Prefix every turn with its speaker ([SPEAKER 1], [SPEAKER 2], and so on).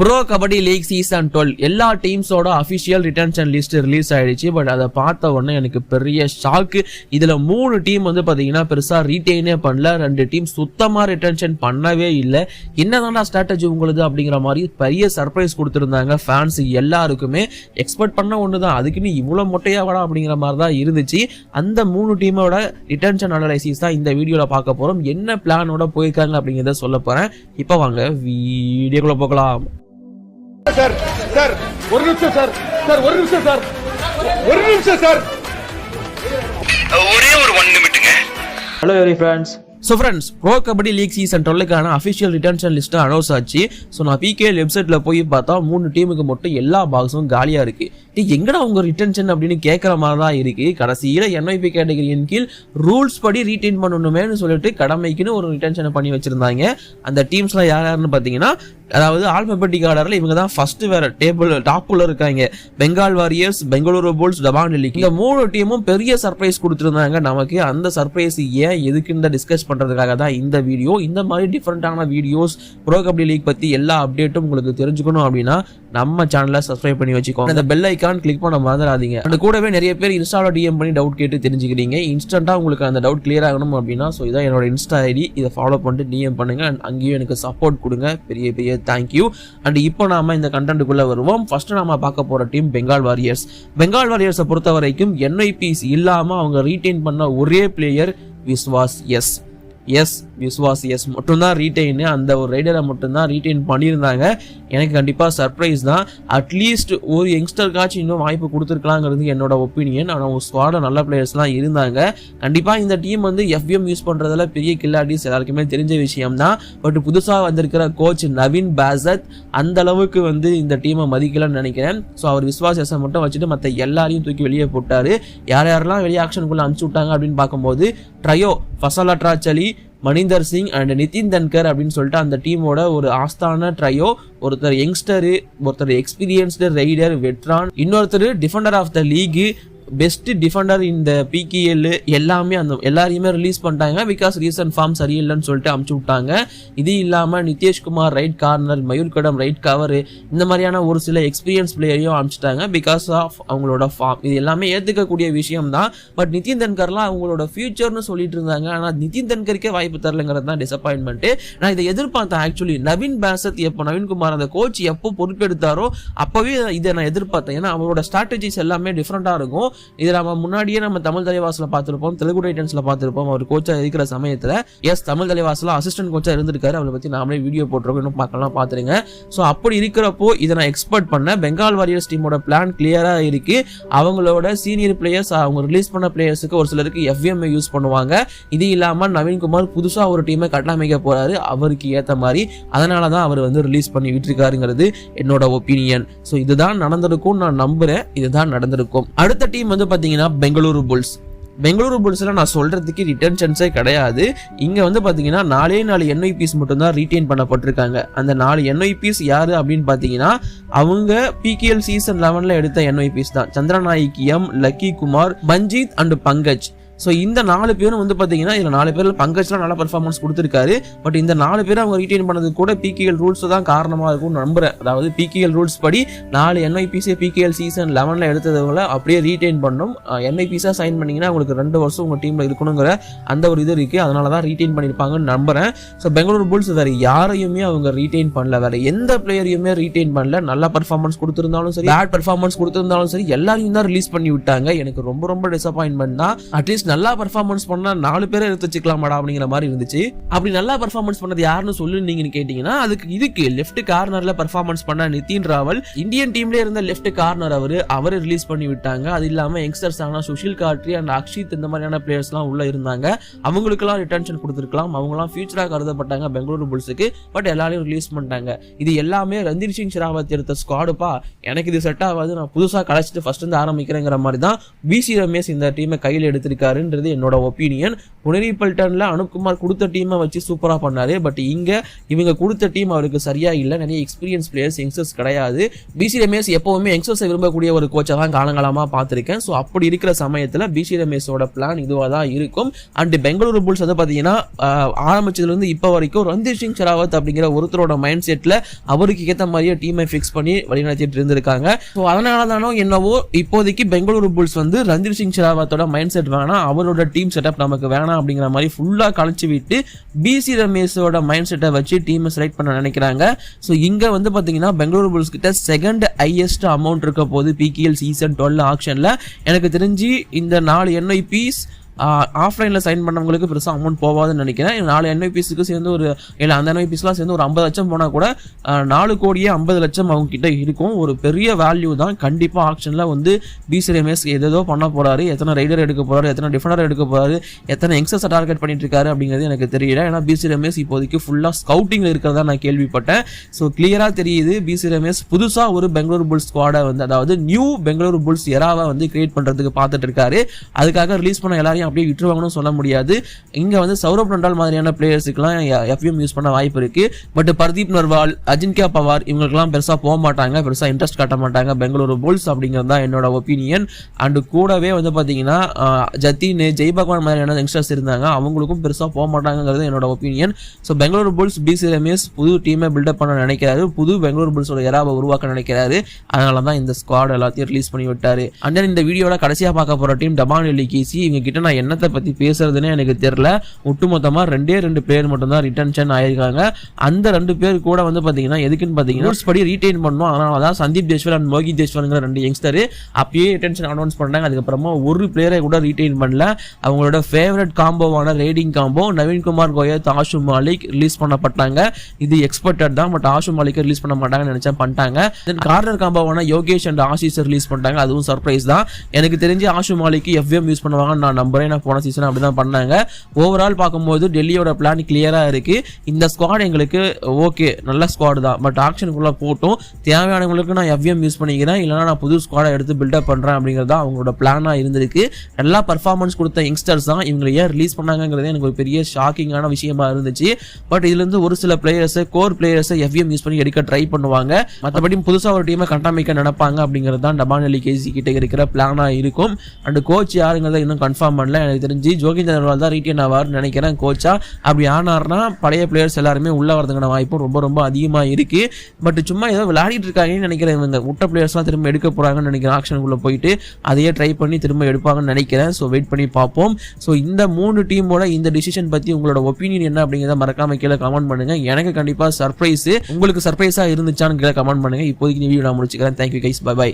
[SPEAKER 1] Bro kabaddi league season 12 எல்லா டீம்ஸோட official retention list release ஆயிடுச்சு. But அதை பார்த்த உடனே எனக்கு பெரிய ஷாக்கு. இதுல 3 டீம் வந்து பாத்தீங்கன்னா பெருசா ரீட்டைனே பண்ணல, 2 டீம் சுத்தமா ரிட்டன்ஷன் பண்ணவே இல்லை. என்னதான்டா ஸ்ட்ராட்டஜி உங்களுக்கு அப்படிங்கிற மாதிரி பெரிய சர்ப்ரைஸ் கொடுத்துருந்தாங்க ஃபேன்ஸ் எல்லாருக்குமே. எக்ஸ்பெக்ட் பண்ண ஒண்ணுதான், அதுக்குன்னு இவ்வளவு மொட்டையா வடா அப்படிங்கிற மாதிரி தான் இருந்துச்சு. அந்த 3 டீமோட ரிட்டன்ஷன் அனலைசிஸ் தான் இந்த வீடியோல பார்க்க போறோம். என்ன பிளானோட போயிருக்காங்க அப்படிங்கிறத சொல்ல போறேன். இப்போ வாங்க வீடியோக்குள்ள போகலாம்.
[SPEAKER 2] சார் சார் ஒரு நிமிஷம் சார் ஒரு நிமிஷம் சார்
[SPEAKER 3] ஒரே ஒரு 1 நிமிட்டுங்க.
[SPEAKER 4] Hello every friends.
[SPEAKER 1] So friends, pro kabaddi league season 12க்கான அஃபிஷியல் ரிட்டன்ஷன் லிஸ்ட்டு அனௌன்ஸ் ஆச்சு. ஸோ நான் பிகேஎல் வெப்சைட்டில் போய் பார்த்தா 3 டீமுக்கு மட்டும் எல்லா பாக்ஸும் காலியாக இருக்குது. எங்கடா உங்கள் ரிட்டன்ஷன் அப்படின்னு கேட்குற மாதிரி தான் இருக்குது. கடைசியில் NYP கேட்டகரியின் கீழ் ரூல்ஸ் படி ரீட்டைன் பண்ணணுமேனு சொல்லிட்டு கடமைக்குன்னு ஒரு ரிட்டன்ஷனை பண்ணி வச்சுருந்தாங்க. அந்த டீம்ஸ்லாம் யாருன்னு பார்த்தீங்கன்னா, அதாவது ஆல்பபெட்டிக் ஆர்டரில் இவங்க தான் ஃபர்ஸ்ட் வேற டேபிள் டாப்புல இருக்காங்க. Bengal Warriors, Bengaluru Bulls, Dabang Delhi. இந்த 3 டீமும் பெரிய சர்ப்ரைஸ் கொடுத்துருந்தாங்க நமக்கு. அந்த சர்ப்ரைஸ் ஏன் எதுக்குன்னு டிஸ்கஸ் பண்றதுக்காக தான் இந்த வீடியோ. இந்த மாதிரி டிஃப்ரெண்டான வீடியோஸ் ப்ரோ கபடி லீக் பத்தி எல்லா அப்டேட்டும் உங்களுக்கு தெரிஞ்சுக்கணும் அப்படின்னா நம்ம சேனலை சப்ஸ்கிரைப் பண்ணி வச்சுக்கோங்க. அந்த பெல் ஐக்கான் கிளிக் பண்ண மறந்துடாதீங்க. அந்த கூடவே நிறைய பேர் இன்ஸ்டால டிஎம் பண்ணி டவுட் கேட்டு தெரிஞ்சுக்கிறீங்க. இன்ஸ்டன்டா உங்களுக்கு அந்த டவுட் கிளியர் ஆகணும் அப்படின்னா ஸோ இதான் என்னோட இன்ஸ்டா ஐடி. இதை ஃபாலோ பண்ணிட்டு டிஎம் பண்ணுங்க. அங்கேயும் எனக்கு சப்போர்ட் கொடுங்க. பெரிய பெரிய தேங்க்யூ. அண்ட் இப்போ நாம இந்த கண்டென்ட்டுக்குள்ள வருவோம். ஃபர்ஸ்ட் நாம பார்க்க போற டீம் பெங்கால் வாரியர்ஸ். பெங்கால் வாரியர்ஸை பொறுத்த வரைக்கும் NYPs இல்லாம அவங்க ரீட்டைன் பண்ண ஒரே பிளேயர் விஸ்வாஸ் விஸ்வாஸ் மட்டும்தான் ரீட்டைன். அந்த ஒரு ரைடரை மட்டும்தான் ரீட்டைன் பண்ணியிருந்தாங்க. எனக்கு கண்டிப்பாக சர்ப்ரைஸ் தான். அட்லீஸ்ட் ஒரு யங்ஸ்டருக்காச்சும் இன்னும் வாய்ப்பு கொடுத்துருக்கலாங்கிறது என்னோட ஒப்பீனியன். ஆனால் ஒரு ஸ்குவாட நல்ல பிளேயர்ஸ்லாம் இருந்தாங்க. கண்டிப்பாக இந்த டீம் வந்து FBM யூஸ் பண்ணுறதுல பெரிய கில்லாடிஸ் எல்லாருக்குமே தெரிஞ்ச விஷயம் தான். பட் புதுசாக வந்திருக்கிற கோச் நவீன் பாசத் அந்த அளவுக்கு வந்து இந்த டீமை மதிக்கலன்னு நினைக்கிறேன். ஸோ அவர் விஸ்வாஸ் மட்டும் வச்சுட்டு மற்ற எல்லாரையும் தூக்கி வெளியே போட்டாரு. யாரெல்லாம் வெளியே ஆக்ஷனுக்குள்ள அனுப்பிச்சு விட்டாங்க அப்படின்னு பார்க்கும்போது ட்ரையோ, ஃபசல் அட்ராச்சலி, மணிந்தர் சிங் அண்ட் நிதின் தன்கர் அப்படின்னு சொல்லிட்டு அந்த டீமோட ஒரு ஆஸ்தான ட்ரையோ. ஒருத்தர் யங்ஸ்டரு, ஒருத்தர் எக்ஸ்பீரியன்ஸ்டு ரைடர் வெட்ரான், இன்னொருத்தர் defender of the league, best defender இந்த PKL எல்லாமே அந்த எல்லாரையுமே ரிலீஸ் பண்ணிட்டாங்க. பிகாஸ் ரீசன்ட் ஃபார்ம் சரியில்லைன்னு சொல்லிட்டு அமுச்சு விட்டாங்க. இது இல்லாமல் நிதேஷ்குமார் ரைட் கார்னர், மயூர் கடம் ரைட் கவர், இந்த மாதிரியான ஒரு சில எக்ஸ்பீரியன்ஸ் பிளேயரையும் அனுப்பிச்சிட்டாங்க பிகாஸ் ஆஃப் அவங்களோட ஃபார்ம். இது எல்லாமே ஏற்றுக்கக்கூடிய விஷயம் தான். பட் நிதின் தன்கர்லாம் அவங்களோட ஃபியூச்சர்னு சொல்லிட்டு இருந்தாங்க. ஆனால் நிதின் தன்கருக்கே வாய்ப்பு தரலைங்கிறது தான் டிசப்பாயின்மெண்ட். நான் இதை எதிர்பார்த்தேன் ஆக்சுவலி. நவீன் பாசத் எப்போ நவீன்குமார் அந்த கோச் எப்போ பொறுப்பெடுத்தாரோ அப்போவே இதை நான் எதிர்பார்த்தேன். ஏன்னா அவங்களோட ஸ்ட்ராட்டஜிஸ் எல்லாமே டிஃப்ரெண்டாக இருக்கும். இது நம்ம முன்னாடியே நம்ம தமிழ் தலைவாசல பார்த்திருப்போம், தெலுங்கு டைட்டன்ஸ்ல பார்த்திருப்போம். அவர் கோச்சா இருக்கிற சமயத்துல தமிழ் தலைவாசல அசிஸ்டன்ட் கோச்சா இருந்திருக்காரு. அவரை பத்தி நாமளே வீடியோ போட்டிருக்கோம், இன்னும் பார்க்கலாம், பாத்துருங்க. ஸோ அப்படி இருக்கிறப்போ இதை நான் எக்ஸ்பெக்ட் பண்ண. பெங்கால் வாரியர்ஸ் டீமோட பிளான் கிளியரா இருக்கு. அவங்களோட சீனியர் பிளேயர்ஸ், அவங்க ரிலீஸ் பண்ண பிளேயர்ஸுக்கு ஒரு சிலருக்கு FBM யூஸ் பண்ணுவாங்க. இது இல்லாம நவீன்குமார் புதுசா ஒரு டீமை கட்டமைக்க போறாரு அவருக்கு ஏத்த மாதிரி. அதனாலதான் அவர் வந்து ரிலீஸ் பண்ணி விட்டுருக்காருங்கிறது என்னோட ஒப்பீனியன். ஸோ இதுதான் நடந்திருக்கும் நான் நம்புறேன். இதுதான் நடந்திருக்கும். அடுத்த டீம் வந்து பாத்தீங்கன்னா பெங்களூரு புல்ஸ்ல நான் சொல்றதுக்கு ரிட்டன்ஷன்ஸே கிடையாது. இங்க வந்து பாத்தீங்கன்னா 4 NYPs மட்டும் தான் ரீட்டைன் பண்ணப்பட்டிருக்காங்க. அந்த 4 NYPs யாரு அப்படின்னு பாத்தீங்கன்னா அவங்க PKL சீசன் 11ல எடுத்த NYPs தான். சந்திரநாயக் M, lucky Kumar, Manjeet and Pankaj. So இந்த 4 பேரும் வந்து பார்த்தீங்கன்னா இதில் 4 பேரில் பங்கஜ்லாம் நல்ல பர்ஃபார்மன்ஸ் கொடுத்துருக்காரு. பட் இந்த 4 பேரும் அவங்க ரீட்டைன் பண்ணது கூட PKL ரூல்ஸ் தான் காரணமாக இருக்கும்னு நம்புறேன். அதாவது PKL ரூல்ஸ் படி 4 NYPs PKL சீசன் 11ல எடுத்தவங்களை அப்படியே ரீட்டைன் பண்ணும். NYPஸாக சைன் பண்ணிங்கன்னா உங்களுக்கு 2 வருஷம் உங்கள் டீமில் இருக்கணுங்கிற அந்த ஒரு இது இருக்குது. அதனால தான் ரீட்டைன் பண்ணியிருப்பாங்கன்னு நம்புறேன். ஸோ பெங்களூரு புல்ஸ் வேறு யாரையுமே அவங்க ரீட்டைன் பண்ணல, வேறு எந்த பிளேயரையுமே ரீட்டைன் பண்ணல. நல்ல பர்ஃபார்மன்ஸ் கொடுத்துருந்தாலும் சரி, பேட் பர்ஃபார்மன்ஸ் கொடுத்துருந்தாலும் சரி, எல்லாரையும் தான் ரிலீஸ் பண்ணி விட்டாங்க. எனக்கு ரொம்ப டிசப்பாயின்மெண்ட் தான். அட்லீஸ்ட் நல்லா பர்ஃபார்மன்ஸ் பண்ணா 4 பேரை எடுத்து வச்சுக்கலாமாடா அப்படிங்கிற மாதிரி இருந்துச்சு. அப்படி நல்லா பர்ஃபார்மன்ஸ் பண்ணது யாருன்னு சொல்லுன்னு கேட்டீங்கன்னா அதுக்கு இதுக்கு லெஃப்ட் கார்னர்ல பர்ஃபார்மன்ஸ் பண்ண நிதின் ராவல், இந்தியன் டீம்ல இருந்த லெஃப்ட் கார்னர் அவரை ரிலீஸ் பண்ணி விட்டாங்க. அது இல்லாம யங்ஸ்டர்ஸ் ஆனா சுஷில் காட்ரி அண்ட் அக்ஷித் இந்த மாதிரியான பிளேயர்ஸ் எல்லாம் உள்ள இருந்தாங்க. அவங்களுக்கெல்லாம் ரிட்டன்ஷன் கொடுத்துருக்கலாம். அவங்கலாம் ஃபியூச்சரா கருதப்பட்டாங்க பெங்களூரு புல்ஸுக்கு. பட் எல்லாரையும் ரிலீஸ் பண்ணிட்டாங்க. இது எல்லாமே ரந்தீர் சிங் ஷெராவத் எடுத்த ஸ்குவாடுப்பா. எனக்கு இது செட் ஆகாது, நான் புதுசா கலைச்சிட்டு ஃபர்ஸ்ட் இருந்து ஆரம்பிக்கிறேங்கிற மாதிரி தான் BC ரமேஷ் இந்த டீமை கையில் எடுத்திருக்காரு. பண்ணியிருக்காருன்றது என்னோட ஒப்பீனியன். புனேரி பல்டன்ல அனுப்குமார் கொடுத்த டீமை வச்சு சூப்பராக பண்ணாரு. பட் இங்கே இவங்க கொடுத்த டீம் அவருக்கு சரியா இல்லை. நிறைய எக்ஸ்பீரியன்ஸ் பிளேயர்ஸ் யங்ஸ்டர்ஸ் கிடையாது. பிசி ரமேஷ் எப்பவுமே யங்ஸ்டர்ஸை விரும்பக்கூடிய ஒரு கோச்சை தான் காலங்காலமாக பார்த்துருக்கேன். ஸோ அப்படி இருக்கிற சமயத்தில் பிசி ரமேஷோட பிளான் இதுவாக தான் இருக்கும். அண்ட் பெங்களூரு புல்ஸ் வந்து பார்த்தீங்கன்னா ஆரம்பிச்சதுலேருந்து இப்போ வரைக்கும் ரந்தீர் சிங் ஷெராவத் அப்படிங்கிற ஒருத்தரோட மைண்ட் செட்டில் அவருக்கு ஏற்ற மாதிரியே டீமை ஃபிக்ஸ் பண்ணி வழிநடத்திட்டு இருந்திருக்காங்க. ஸோ அதனால தானோ என்னவோ இப்போதைக்கு பெங்களூரு புல்ஸ் வந்து ரந்தீர் சிங் ஷெராவத்தோட மைண்ட் செட் வேணாம், அவரோட டீம் செட்டப் நமக்கு வேணாம் அப்படிங்கிற மாதிரி ஃபுல்லாக கழிச்சு விட்டு பிசி ரமேஷோட மைண்ட் செட்டை வச்சு டீமை செலக்ட் பண்ண நினைக்கிறாங்க. ஸோ இங்கே வந்து பார்த்தீங்கன்னா பெங்களூரு புல்ஸ் கிட்ட செகண்ட் ஹையஸ்ட் அமௌண்ட் இருக்க போது பிகேஎல் சீசன் 12 ஆக்ஷனில். எனக்கு தெரிஞ்சு இந்த 4 NIPs ஆஃப்லைனில் சைன் பண்ணவங்களுக்கு பெருசாக அமௌண்ட் போகாதுன்னு நினைக்கிறேன். 4 NIPஸ்க்கு சேர்ந்து ஒரு இல்லை அந்த NIPஸ்லாம் சேர்ந்து ஒரு 50 லட்சம் போனால் கூட 4 கோடியே 50 லட்சம் அவங்க கிட்ட இருக்கும். ஒரு பெரிய வேல்யூ தான். கண்டிப்பாக ஆக்ஷனில் வந்து பிசி ரமேஷ் ஏதோ பண்ண போகிறாரு. எத்தனை ரைடர் எடுக்க போகிறாரு, எத்தனை டிஃபெண்டர் எடுக்க போகிறாரு, எத்தனை யங்ஸ்டர்ஸை டார்கெட் பண்ணிட்டு இருக்காரு அப்படிங்கிறது எனக்கு தெரியல. ஏன்னா பிசி ரமேஷ் இப்போதைக்கு ஃபுல்லாக ஸ்கவுட்டிங்கில் இருக்கிறதா நான் கேள்விப்பட்டேன். ஸோ கிளியராக தெரியுது பிசி ரமேஷ் புதுசாக ஒரு பெங்களூரு புல்ஸ் ஸ்குவாடை வந்து அதாவது நியூ பெங்களூரு புல்ஸ் எராவை வந்து கிரியேட் பண்ணுறதுக்கு பார்த்துட்டு இருக்காரு. அதுக்காக ரிலீஸ் பண்ண எல்லாரையும் அப்படியே விட்டுருவாங்கன்னு சொல்ல முடியாது. இங்க வந்து சௌரப் நண்டால் மாதிரியான பிளேயர்ஸுக்குலாம் எஃப்எம் யூஸ் பண்ண வாய்ப்பு இருக்கு. பட் பர்தீப் நர்வால், அஜின்கியா பவார் இவங்களுக்குலாம் பெருசா போக மாட்டாங்க, பெருசா இன்ட்ரெஸ்ட் காட்ட மாட்டாங்க பெங்களூரு புல்ஸ் அப்படிங்கிறது தான் என்னோட ஒப்பீனியன். அண்ட் கூடவே வந்து பாத்தீங்கன்னா ஜத்தீன், ஜெய் பகவான் மாதிரியான யங்ஸ்டர்ஸ் இருந்தாங்க, அவங்களுக்கும் பெருசா போக மாட்டாங்கிறது என்னோட opinion. So Bengaluru Bulls BC Ramesh புது டீமை பில்டப் பண்ண நினைக்கிறாரு, புது பெங்களூரு புல்ஸோட எராவை உருவாக்க நினைக்கிறாரு. அதனால தான் இந்த ஸ்குவாட் எல்லாத்தையும் ரிலீஸ் பண்ணி விட்டாரு. அண்ட் தென் இந்த வீடியோல கடைசியா பார்க்க போற டீம் டபான் எல்லிகேசி. இவங்க கிட்ட நான் என்னத்தை பத்தி பேசுறதுன்னு எனக்கு தெரியல. ஒட்டுமொத்தமா 2 பிளேயர் மட்டும் தான் ரிட்டன்ஷன் ஆயிருக்காங்க. அந்த 2 பேர் கூட வந்து பாத்தீங்கன்னா எதுக்குன்னு பாத்தீங்கன்னா ரூல்ஸ் படி ரீடைன் பண்ணணும். அதனாலதான் சந்தீப் ஜெய்ஸ்வால் அண்ட் மோகித் ஜெய்ஸ்வால்ங்கிற 2 யங்ஸ்டர் அப்பயே ரிட்டன்ஷன் அனௌன்ஸ் பண்ணாங்க. அதுக்கப்புறமா ஒரு பிளேயரை கூட ரீடைன் பண்ணல. அவங்களோட ஃபேவரட் காம்போவான riding combo Naveenkumar Goyat, Ashu Malik release பண்ணப்பட்டாங்க. இது எக்ஸ்பெக்டட் தான். பட் ஆஷு மாலிக் ரிலீஸ் பண்ண மாட்டாங்கன்னு நினைச்சா பண்ணிட்டாங்க. தென் corner காம்போவான Yogesh and Ashish release பண்ணிட்டாங்க. அதுவும் சர்ப்ரைஸ் தான். எனக்கு தெரிஞ்சு ஆஷு மாலிக் எஃப்எம் யூஸ் பண்ணுவாங்கன்னு நான் நம்புறேன். நான் போன சீசன் அப்படிதான் பண்ணாங்க. ஓவரால் பார்க்கும்போது டெல்லியோட பிளான் கிளியரா இருக்கு. இந்த ஸ்குவாட் எங்களுக்கு ஓகே, நல்ல ஸ்குவாட் தான். பட் ஆக்ஷனுக்குள்ள போட்டும் தேவையானவங்களுக்கு நான் எஃப்எம் யூஸ் பண்ணிக்கிறேன், இல்லைனா நான் புது ஸ்குவாடை எடுத்து பில்டப் பண்றேன் அப்படிங்கிறது அவங்களோட பிளானா இருந்திருக்கு. நல்லா பர்ஃபார்மன்ஸ் கொடுத்த யங்ஸ்டர்ஸ் தான் இவங்களை ஏன் ரிலீஸ் பண்ணாங்கிறது எனக்கு ஒரு பெரிய ஷாக்கிங்கான விஷயமா இருந்துச்சு. பட் இதுல இருந்து ஒரு சில பிளேயர்ஸை கோர் பிளேயர்ஸை எஃப்எம் யூஸ் பண்ணி எடுக்க ட்ரை பண்ணுவாங்க. மற்றபடி புதுசா ஒரு டீமை கட்டமைக்க நினைப்பாங்க அப்படிங்கிறது தான் டபான் எல்லிகேசி கிட்ட இருக்கிற பிளானா இருக்கும். அண்ட் கோச் யாருங்கிறத இன்னும் கன்ஃபார்ம் பண்ணல. எனக்கு தெரிஞ்சு ஜோகிந்தர் நர்வால் தான் ரீட்டைன் ஆவார்னு நினைக்கிறேன் கோச்சா. அப்படி ஆனார்னா பழைய பிளேயர்ஸ் எல்லாருமே உள்ள வரதுக்கான வாய்ப்பும் ரொம்ப ரொம்ப அதிகமாக இருக்கு. பட் சும்மா ஏதோ விளையாடிட்டு இருக்காங்கன்னு நினைக்கிறேன். இவங்க விட்ட பிளேயர்ஸ்லாம் திரும்ப எடுக்க போறாங்கன்னு நினைக்கிறேன். ஆக்ஷனுக்குள்ள போயிட்டு அதையே ட்ரை பண்ணி திரும்ப எடுப்பாங்கன்னு நினைக்கிறேன். ஸோ வெயிட் பண்ணி பார்ப்போம். ஸோ இந்த 3 டீமோட இந்த டிசிஷன் பத்தி உங்களோட ஒப்பீனியன் என்ன அப்படிங்கிறத மறக்காம கீழே கமெண்ட் பண்ணுங்க. எனக்கு கண்டிப்பா சர்ப்ரைஸ், உங்களுக்கு சர்ப்ரைஸா இருந்துச்சான்னு கீழே கமெண்ட் பண்ணுங்க. இப்போதைக்கு வீடியோ நான் முடிச்சுக்கிறேன். Thank you guys, bye by.